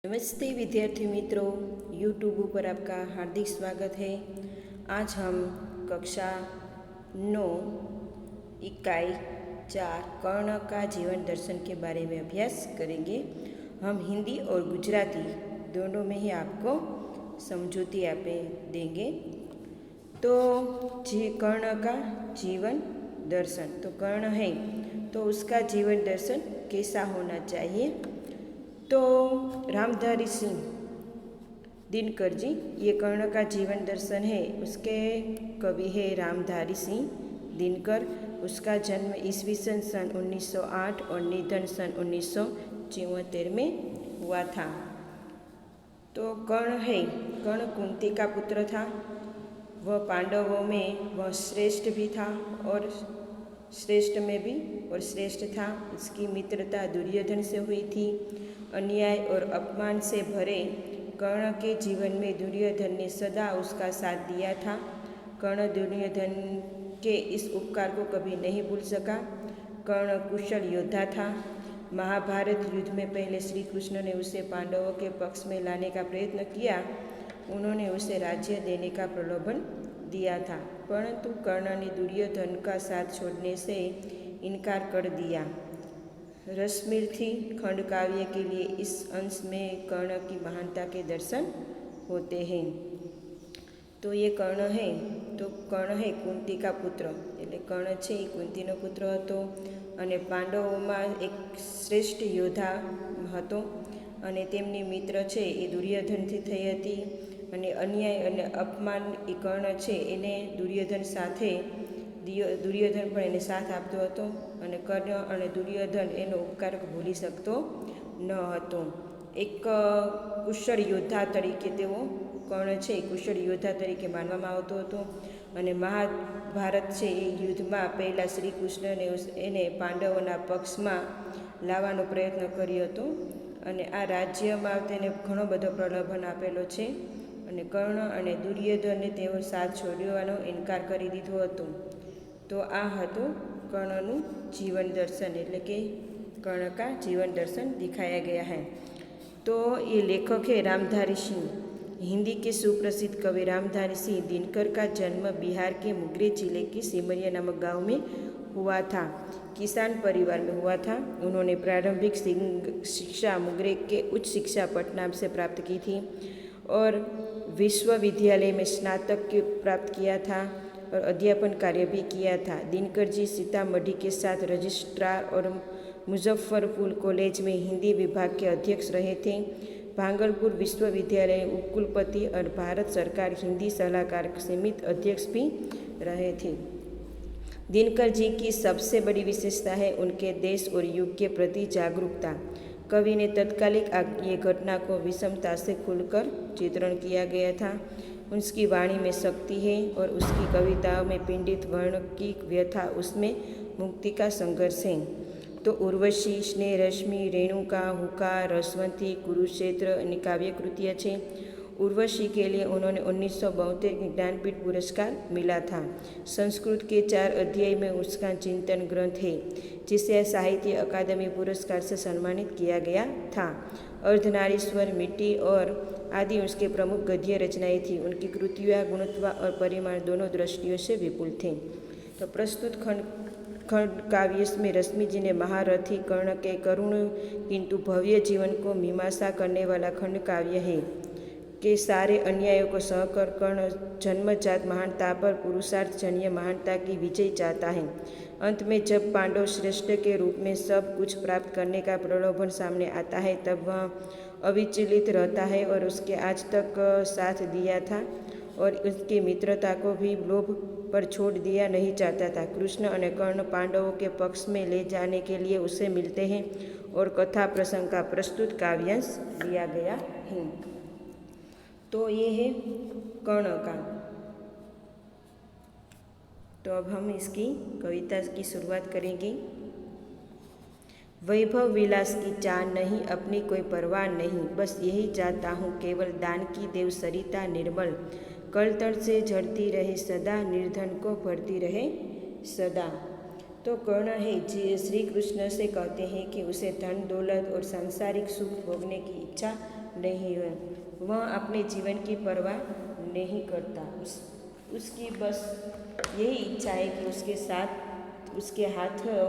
नमस्ते विद्यार्थी मित्रों, यूट्यूब पर आपका हार्दिक स्वागत है। आज हम कक्षा 9 इकाई 4 कर्ण का जीवन दर्शन के बारे में अभ्यास करेंगे। हम हिंदी और गुजराती दोनों में ही आपको समझौती आपे देंगे। तो कर्ण का जीवन दर्शन, तो कर्ण है तो उसका जीवन दर्शन कैसा होना चाहिए। तो रामधारी सिंह दिनकर जी, ये कर्ण का जीवन दर्शन है। उसके कवि है रामधारी सिंह दिनकर। उसका जन्म ईस्वीसन सन 1908 और निधन सन 1974 में हुआ था। तो कर्ण है, कर्ण कुंती का पुत्र था। वह पांडवों में वह श्रेष्ठ भी था और श्रेष्ठ में भी और श्रेष्ठ था। उसकी मित्रता दुर्योधन से हुई थी। अन्याय और अपमान से भरे कर्ण के जीवन में दुर्योधन ने सदा उसका साथ दिया था। कर्ण दुर्योधन के इस उपकार को कभी नहीं भूल सका। कर्ण कुशल योद्धा था। महाभारत युद्ध में पहले श्री कृष्ण ने उसे पांडवों के पक्ष में लाने का प्रयत्न किया। उन्होंने उसे राज्य देने का प्रलोभन दिया था, परंतु कर्ण ने दुर्योधन का साथ छोड़ने से इनकार कर दिया। रश्मिरथी खंड काव्य के लिए इस अंश में कर्ण की महानता के दर्शन होते हैं। तो ये कर्ण है, तो कर्ण है कुंती का पुत्र, એટલે કर्ण છે એ કુંતીનો પુત્ર હતો અને પાંડવોમાં એક શ્રેષ્ઠ યોદ્ધા હતો અને તેમની મિત્ર છે એ દુર્યોધનથી થઈ હતી અને અન્યાય અને અપમાન એ કર્ણ છે એને દુર્યોધન સાથે દુર્યોધન પણ એને સાથ આપતો હતો અને કર્ણ અને દુર્યોધન એનો ઉપકાર ભૂલી શકતો ન હતો। એક કુશળ યોદ્ધા તરીકે તેઓ કર્ણ છે કુશળ યોદ્ધા તરીકે માનવામાં આવતો હતો અને મહાભારત છે એ યુદ્ધમાં પહેલાં શ્રી કૃષ્ણને એને પાંડવોના પક્ષમાં લાવવાનો પ્રયત્ન કર્યો હતો અને આ રાજ્યમાં તેને ઘણો બધો પ્રલોભન આપેલો છે અને કર્ણ અને દુર્યોધને તેઓ સાથ છોડવાનો ઇનકાર કરી દીધો હતો। तो आ हतो कर्णनु जीवन दर्शन, एटले कि कर्ण का जीवन दर्शन दिखाया गया है। तो ये लेखक है रामधारी सिंह। हिंदी के सुप्रसिद्ध कवि रामधारी सिंह दिनकर का जन्म बिहार के मुंगेर जिले के सिमरिया नामक गांव में हुआ था। किसान परिवार में हुआ था। उन्होंने प्रारंभिक शिक्षा मुंगेर के उच्च शिक्षा पटना से प्राप्त की थी और विश्वविद्यालय में स्नातक प्राप्त किया था और अध्यापन कार्य भी किया था। दिनकर जी सीतामढ़ी के साथ रजिस्ट्रार और मुजफ्फरपुर कॉलेज में हिंदी विभाग के अध्यक्ष रहे थे। भागलपुर विश्वविद्यालय उपकुलपति और भारत सरकार हिंदी सलाहकार समिति अध्यक्ष भी रहे थे। दिनकर जी की सबसे बड़ी विशेषता है उनके देश और युग के प्रति जागरूकता। कवि ने तत्कालिक ये घटना को विषमता से खुलकर चित्रण किया गया था। उसकी वाणी में शक्ति है और उसकी कविताओं में पीड़ित वर्ण की व्यथा, उसमें मुक्ति का संघर्ष है। तो उर्वशी, स्नेह रश्मि, रेणुका, हुकार, रसवंती, कुरुक्षेत्र काव्य कृतियाँ छे। उर्वशी के लिए उन्होंने 1972 में ज्ञानपीठ पुरस्कार मिला था। संस्कृत के 4 अध्याय में उसका चिंतन ग्रंथ है जिसे साहित्य अकादमी पुरस्कार से सम्मानित किया गया था। अर्धनारीश्वर, मिट्टी और आदि उसके प्रमुख गद्य रचनाएं थी। उनकी कृतियाँ गुणत्व और परिमाण दोनों दृष्टियों से विपुल थे। तो प्रस्तुत खंड काव्य में रश्मि जी ने महारथी कर्ण के करुण किंतु भव्य जीवन को मीमांसा करने वाला खंड काव्य है कि सारे अन्यायों को सहकर कर्ण जन्मजात महानता पर पुरुषार्थजन्य महानता की विजय चाहता है। अंत में जब पांडव श्रेष्ठ के रूप में सब कुछ प्राप्त करने का प्रलोभन सामने आता है तब वह अविचलित रहता है और उसके आज तक साथ दिया था और उसकी मित्रता को भी लोभ पर छोड़ दिया नहीं चाहता था। कृष्ण और कर्ण पांडवों के पक्ष में ले जाने के लिए उसे मिलते हैं और कथा प्रसंग का प्रस्तुत काव्यांश लिया गया है। तो ये है कर्ण का। तो अब हम इसकी कविता की शुरुआत करेंगे। वैभव विलास की चाह नहीं, अपनी कोई परवाह नहीं, बस यही चाहता हूँ केवल दान की देव सरिता निर्मल, कल तल से झड़ती रहे सदा, निर्धन को भरती रहे सदा। तो कर्ण है जी श्री कृष्ण से कहते हैं कि उसे धन दौलत और सांसारिक सुख भोगने की इच्छा नहीं है। वह अपने जीवन की परवाह नहीं करता। उसकी बस यही इच्छा है कि उसके हाथों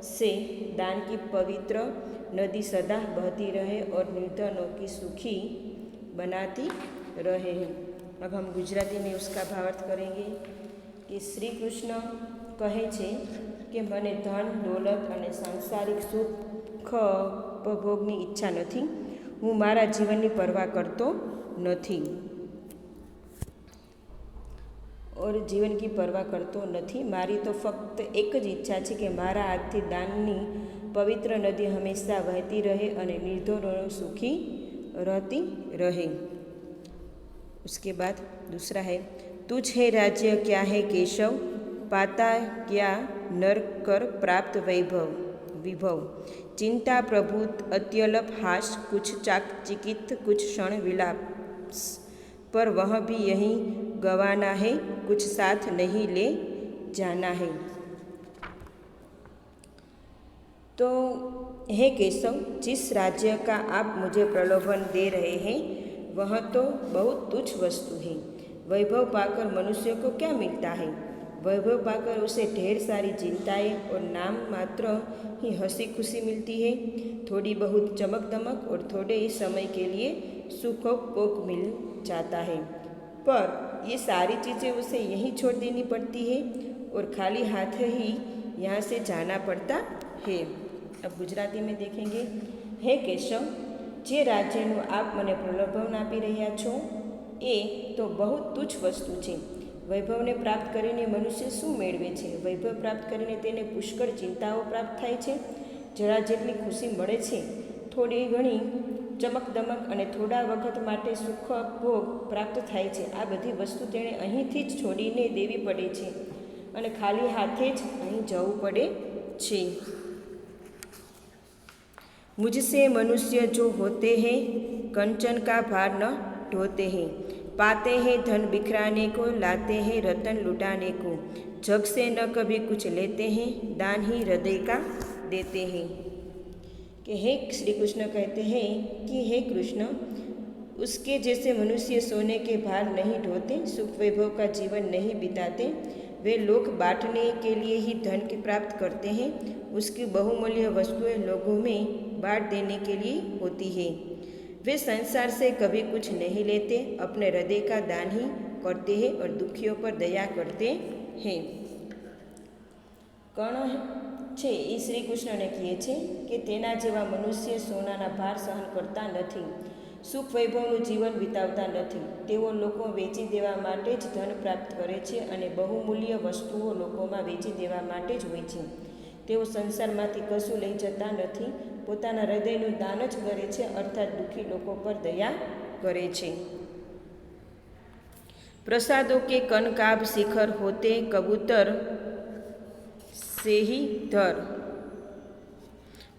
से दान की पवित्र नदी सदा बहती रहे और निर्धनों की सुखी बनाती रहे हैं। अब हम गुजराती में उसका भावार्थ करेंगे कि श्री कृष्ण कहे છે કે મને ધન દોલત અને સાંસારિક સુખ ઉપભોગની ઈચ્છા નથી। હું મારા જીવનની પરવા કરતો નથી और जीवन की परवा करतो नहीं। मारी तो फक्त एक ज इच्छा है कि मारा हाथथी दाननी पवित्र नदी हमेशा वहती रहे और निर्धनों सुखी रहती रहे। उसके बाद दूसरा है, तुझ है राज्य क्या है केशव, पाता क्या नर कर प्राप्त विभव। चिंता प्रभुत अत्यलप हास, कुछ चाक चिकित कुछ क्षण विलास, पर वह भी यहीं गवाना है, कुछ साथ नहीं ले जाना है। तो हे केशव, जिस राज्य का आप मुझे प्रलोभन दे रहे हैं वह तो बहुत तुच्छ वस्तु है। वैभव पाकर मनुष्य को क्या मिलता है? वैभव पाकर उसे ढेर सारी चिंताएं और नाम मात्र ही हंसी खुशी मिलती है। थोड़ी बहुत चमक दमक और थोड़े ही समय के लिए सुखोपभोग मिल जाता है, पर ये सारी चीज़ें उसे यहीं छोड़ देनी पड़ती है और खाली हाथ ही यहाँ से जाना पड़ता है। अब गुजराती में देखेंगे, हे केशव, जे राज्यનું આપ મને પ્રલોભન આપી રહ્યા છો એ તો બહુ તુચ્છ વસ્તુ છે। વૈભવને પ્રાપ્ત કરીને મનુષ્ય શું મેળવે છે? વૈભવ પ્રાપ્ત કરીને તેને પુષ્કળ ચિંતાઓ પ્રાપ્ત થાય છે। જરા જેટલી ખુશી મળે છે, થોડી ઘણી ચમક દમક અને થોડા વખત માટે સુખ ભોગ પ્રાપ્ત થાય છે। આ બધી વસ્તુ તેણે અહીંથી જ છોડીને દેવી પડે છે અને ખાલી હાથે જ અહીં જવું પડે છે। मुझसे मनुष्य जो होते हैं कंचन का भार न ढोते हैं, पाते हैं धन बिखराने को, लाते हैं रतन लुटाने को, जग से न कभी कुछ लेते हैं, दान ही हृदय का देते हैं। कि हे श्री कृष्ण कहते हैं कि हे कृष्ण, उसके जैसे मनुष्य सोने के भार नहीं ढोते, सुख वैभव का जीवन नहीं बिताते। वे लोग बांटने के लिए ही धन की प्राप्त करते हैं। उसकी बहुमूल्य वस्तुएं लोगों में बांट देने के लिए होती है। वे संसार से कभी कुछ नहीं लेते, अपने हृदय का दान ही करते हैं और दुखियों पर दया करते हैं। कर्ण છે એ શ્રી કૃષ્ણને કહે છે કે તેના જેવા મનુષ્ય સોનાના ભાર સહન કરતા નથી, સુખ વૈભવનું જીવન વિતાવતા નથી। તેઓ લોકો વેચી દેવા માટે જ ધન પ્રાપ્ત કરે છે અને બહુમૂલ્ય વસ્તુઓ લોકોમાં વેચી દેવા માટે જ હોય છે। તેઓ સંસારમાંથી કશું લઈ જતા નથી, પોતાના હૃદયનું દાન જ કરે છે, અર્થાત દુઃખી લોકો પર દયા કરે છે। प्रसादों के कनकाब शिखर होते, कबूतर से ही धर।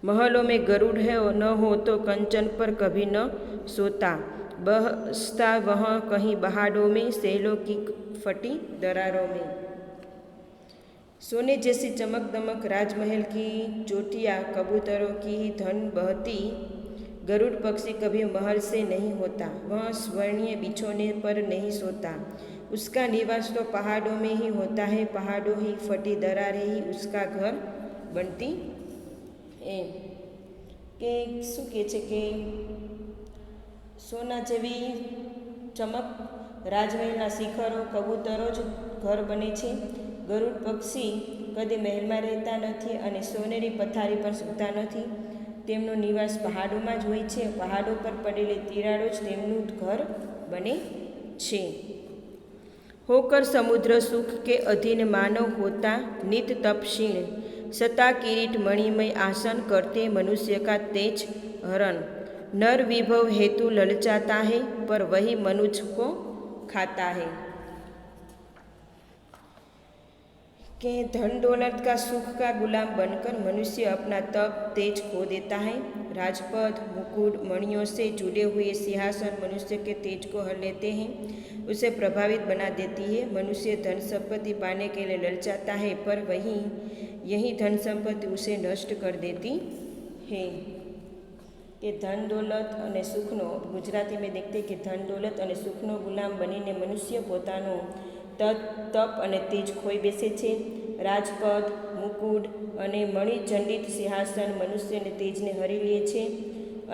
महलों में गरुड़ है और न हो तो कंचन पर कभी न सोता, बसता वह कहीं पहाड़ों में, सैलों की फटी दरारों में। सोने जैसी चमक दमक राजमहल की चोटियाँ, कबूतरों की धन बहती, गरुड़ पक्षी कभी महल से नहीं होता, वह स्वर्णीय बिछोने पर नहीं सोता, उसका निवास तो पहाड़ों में ही होता है, पहाड़ों ही फटी दरारें ही उसका घर बनती है। કે શું કહે છે કે સોના જેવી ચમક રાજમહેલના શિખરો, કબૂતરો જ ઘર બને છે। ગરુડ પક્ષી કદી મહેલમાં રહેતા નથી અને સોનેરી પથારી પર સૂતા નથી, તેમનો નિવાસ પહાડોમાં જ હોય છે, પહાડો પર પડેલી તિરાડો જ તેમનું ઘર બને છે। होकर समुद्र सुख के अधीन मानव होता, नित तपशीण सता किरीट मणिमय आसन करते, मनुष्य का तेज हरण। नर विभव हेतु ललचाता है, पर वही मनुष्य को खाता है। कि धन दौलत का सुख का गुलाम बनकर मनुष्य अपना तप तेज खो देता है। राजपद मुकुट मणियों से जुड़े हुए सिंहासन मनुष्य के तेज को हर लेते हैं, उसे प्रभावित बना देती है। मनुष्य धन संपत्ति पाने के लिए ललचाता है, पर यही धन संपत्ति उसे नष्ट कर देती है। कि धन दौलत अने सुखनो गुजराती में देखते कि धन दौलत अने सुखनो गुलाम बनीने मनुष्य पोतानो तप अने तेज खोई बेसे छे। राजपद मुकुट अने मणिजंडित सिंहासन मनुष्यने तेजने हरी લે છે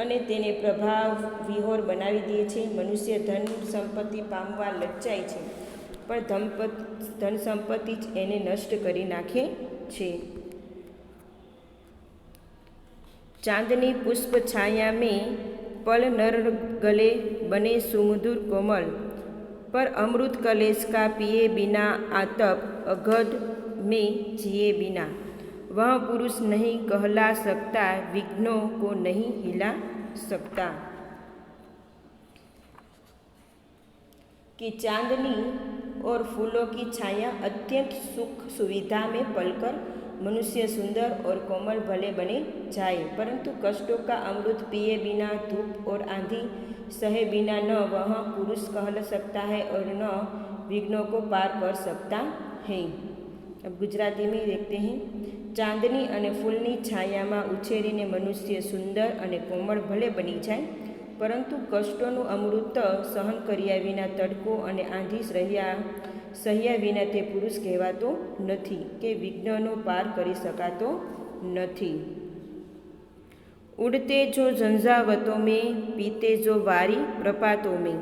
અને તેને પ્રભાવ વિહોર બનાવી દે છે। મનુષ્ય ધન સંપત્તિ પામવા લચ્છાય છે, પણ ધન સંપત્તિ જ એને નષ્ટ કરી નાખે છે। चांदनी पुष्प छाया में पल नर गले बने सुमधुर कोमल, पर अमृत कलेश का पिए बिना आतप अगध में जिए बिना वह पुरुष नहीं कहला सकता, विघ्नों को नहीं हिला सकता। कि चांदनी और फूलों की छाया अत्यंत सुख सुविधा में पलकर मनुष्य सुंदर और कोमल भले बने जाए, परंतु कष्टों का अमृत पिए बिना धूप और आंधी सहे बिना न वह पुरुष कहल सकता है और न विघ्नों को पार कर सकता है। अब गुजराती में देखते हैं। चांदनी अने फूलनी छाया में उछेरीने मनुष्य सुंदर अने कोमल भले बनी जाए, परंतु कष्टों अमृत सहन कर्या विना तड़को अने आंधी सह्या विना ते पुरुष कहेवातो नथी के विघ्नों पार करी शकातो नथी। उड़ते जो झंझावतों में, पीते जो वारी प्रपातों में,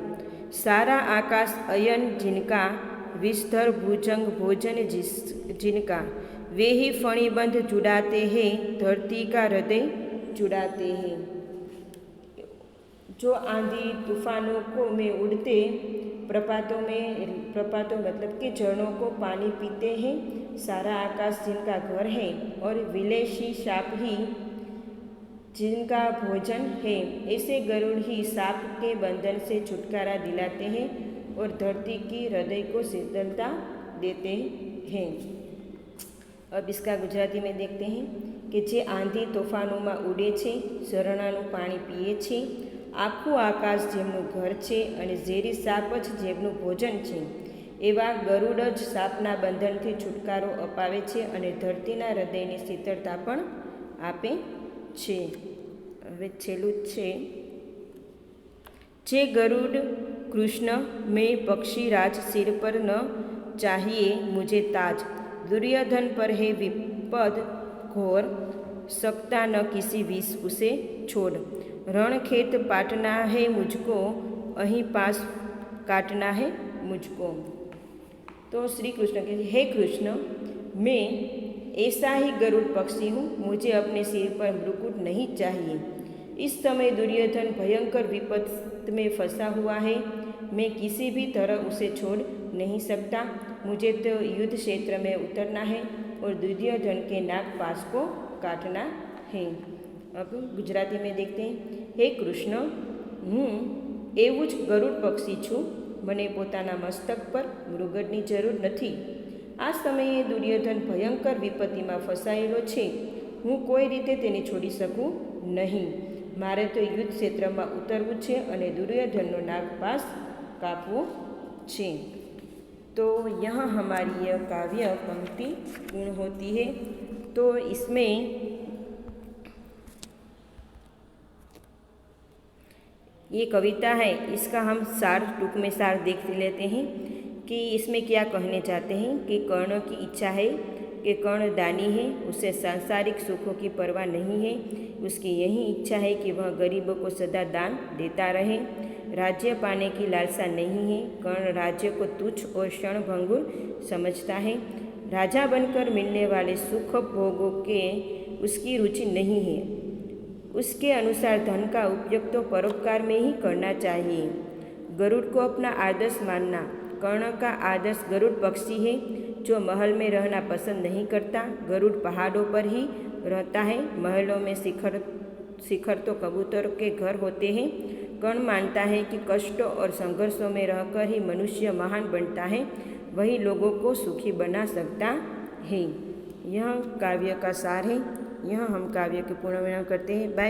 सारा आकाश अयन जिनका, विषधर भुजंग भोजन जिनका, वे ही फणिबंध जुड़ाते हैं, धरती का हृदय जुड़ाते हैं। जो आंधी तूफानों को में उड़ते प्रपातों मतलब कि झरनों को पानी पीते हैं, सारा आकाश जिनका घर है और विलेशी साप ही जिनका भोजन है, ऐसे गरुड़ ही साप के बंधन से छुटकारा दिलाते हैं और धरती की हृदय को शीतलता देते हैं। अब इसका गुजराती में देखते हैं कि जे आंधी तोफानों में उड़े छे, झरणाનું पाणी पीए छे, आखું आकाश જેમનું ઘર છે અને ઝેરી સાપ જ જેમનું ભોજન છે, એવા ગરુડ જ સાપના બંધનથી છુટકારો અપાવે છે અને ધરતીના હૃદયની શીતળતા પણ આપે છે। હવે છેલ્લું છે, જે ગરુડ कृष्ण में पक्षी राज सिर पर न चाहिए मुझे ताज, दुर्योधन पर है विपद घोर, सकता न किसी विष उसे छोड़, रणखेत पाटना है मुझको, अहीं पास काटना है मुझको। तो श्री कृष्ण कहते हे कृष्ण, मैं ऐसा ही गरुड़ पक्षी हूँ, मुझे अपने सिर पर मुकुट नहीं चाहिए। इस समय दुर्योधन भयंकर विपद में फंसा हुआ है, मैं किसी भी तरह उसे छोड़ नहीं सकता, मुझे तो युद्ध क्षेत्र में उतरना है और दुर्योधन के नाग पास को काटना है। अब गुजराती में देखते हैं, हे कृष्ण, हूँ एवं ज गरुड़ पक्षी छूँ, मने पोताना मस्तक पर मृगजनी जरूर नहीं। आ समये दुर्योधन भयंकर विपत्ति में फसायेलो छे, हूँ कोई रीते तेने छोड़ी सकूँ नहीं, मारे तो युद्ध क्षेत्र में उतरवू छे अने दुर्योधननो नागपास कापवो छे। तो यहाँ हमारी यह काव्य पंक्ति पूर्ण होती है। तो इसमें ये कविता है, इसका हम सार टूक में सार देख लेते हैं कि इसमें क्या कहने चाहते हैं कि कर्ण की इच्छा है कि कर्ण दानी है, उसे सांसारिक सुखों की परवाह नहीं है, उसकी यही इच्छा है कि वह गरीबों को सदा दान देता रहे, राज्य पाने की लालसा नहीं है, कर्ण राज्य को तुच्छ और क्षणभंगुर समझता है, राजा बनकर मिलने वाले सुख भोगों के उसकी रुचि नहीं है, उसके अनुसार धन का उपयोग तो परोपकार में ही करना चाहिए। गरुड़ को अपना आदर्श मानना, कर्ण का आदर्श गरुड़ पक्षी है जो महल में रहना पसंद नहीं करता, गरुड़ पहाड़ों पर ही रहता है, महलों में शिखर तो कबूतरों के घर होते हैं। कर्ण मानता है कि कष्टों और संघर्षों में रहकर ही मनुष्य महान बनता है, वही लोगों को सुखी बना सकता है। यह काव्य का सार है। यह हम काव्य के पूर्ण करते हैं। बाय।